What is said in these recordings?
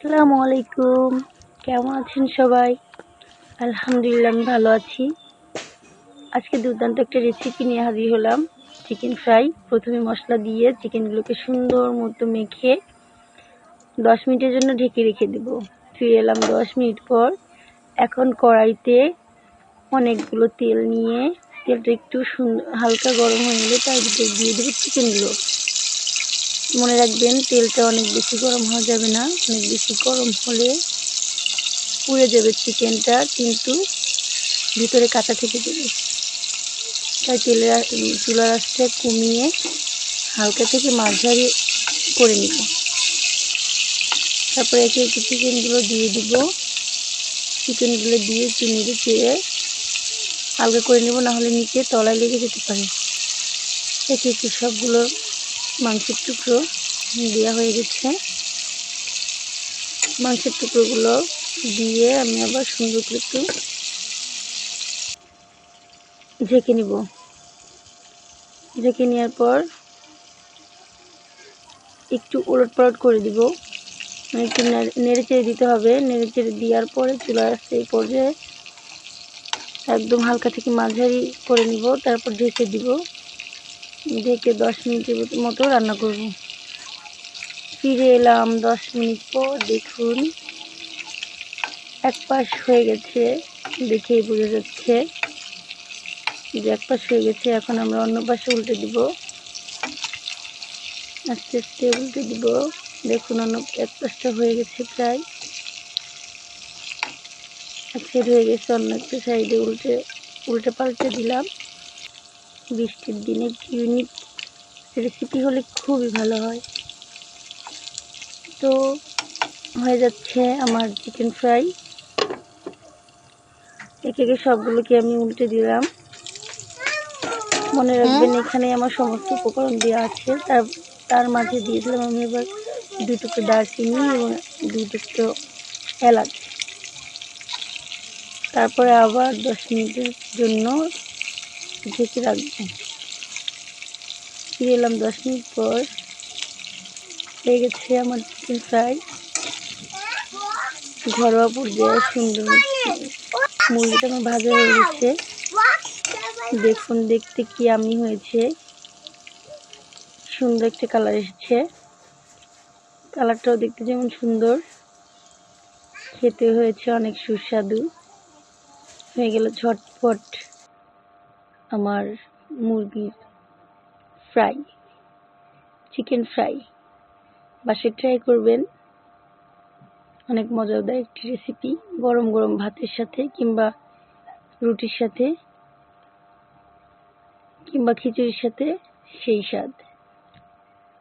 আসসালামু আলাইকুম। কেমন আছেন সবাই? আলহামদুলিল্লাহ আমি ভালো আছি। আজকে দুর্দান্ত একটা রেসিপি নিয়ে হাজির হলাম, চিকেন ফ্রাই। প্রথমে মশলা দিয়ে চিকেনগুলোকে সুন্দর মতো মেখে 10 মিনিটের জন্য ঢেকে রেখে দেব। ফিরে এলাম 10 মিনিট পর। এখন কড়াইতে অনেকগুলো তেল নিয়ে তেলটা একটু হালকা গরম হয়ে গেলে তার ভিতরে দিয়ে দেবো চিকেনগুলো। মনে রাখবেন তেলটা অনেক বেশি গরম হওয়া যাবে না, অনেক বেশি গরম হলে পুড়ে যাবে চিকেনটা, কিন্তু ভিতরে কাঁচা থেকে যাবে। তাই চুলার আঁচটা কমিয়ে হালকা থেকে মাঝারি করে নিব। তারপরে একে একে চিকেনগুলো দিয়ে দিব। চিকেনগুলো দিয়ে একটু নেড়ে চেড়ে হালকা করে নেব, নাহলে নিচে তলায় লেগে যেতে পারে। একে একে সবগুলো মাংসের টুকরো দেওয়া হয়ে গেছে। মাংসের টুকরোগুলো দিয়ে আমি আবার সুন্দর করে একটু ঢেকে নিব। ঢেকে নেওয়ার পর একটু ওলটপালট করে দিব, একটু নেড়ে চেড়ে দিতে হবে। নেড়ে চেড়ে দেওয়ার পরে চুলার আঁচটা এই পর্যায়ে একদম হালকা থেকে মাঝারি করে নিব। তারপর ঢেকে দিব। ঢেকে 10 মিনিটের মতো রান্না করব। ফিরে এলাম 10 মিনিট পর। দেখুন এক পাশ হয়ে গেছে, দেখেই বোঝা যাচ্ছে যে এক পাশ হয়ে গেছে। এখন আমরা অন্য পাশে উল্টে দিব। আস্তে আস্তে উল্টে দিব। দেখুন এক পাশটা হয়ে গেছে, প্রায় এক সাইড হয়ে গেছে, অন্য একটা সাইডে উল্টে পাল্টে দিলাম। বৃষ্টির দিনে ইউনিক রেসিপি হলে খুবই ভালো হয়। তো হয়ে যাচ্ছে আমার চিকেন ফ্রাই। একে একে সবগুলোকে আমি উল্টে দিলাম। মনে রাখবেন এখানে আমার সমস্ত উপকরণ দেওয়া আছে। তার মাঝে দিয়ে দিলাম আমি এবার 2 টুকরো দারচিনি এবং 2 টুকরো এলাচ। তারপরে আবার 10 মিনিটের জন্য ঢেকে রাখবো। ফিরে এলাম 10 মিনিট পর। হয়ে গেছে আমার চিকেন ফ্রাই। ঘরোয়া পর্যায়ে সুন্দর মুরগিটা আমার ভাজা হয়ে গেছে। দেখুন দেখতে কি ইয়াম্মি হয়েছে, সুন্দর একটা কালার এসেছে। কালারটাও দেখতে যেমন সুন্দর, খেতে হয়েছে অনেক সুস্বাদু। হয়ে গেল ঝটপট আমার মুরগির ফ্রাই, চিকেন ফ্রাই। বাসায় ট্রাই করবেন, অনেক মজাদার একটি রেসিপি। গরম গরম ভাতের সাথে কিংবা রুটির সাথে কিংবা খিচুড়ির সাথে সেই স্বাদ।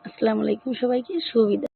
আসসালামু আলাইকুম সবাইকে, শুভ বিদায়।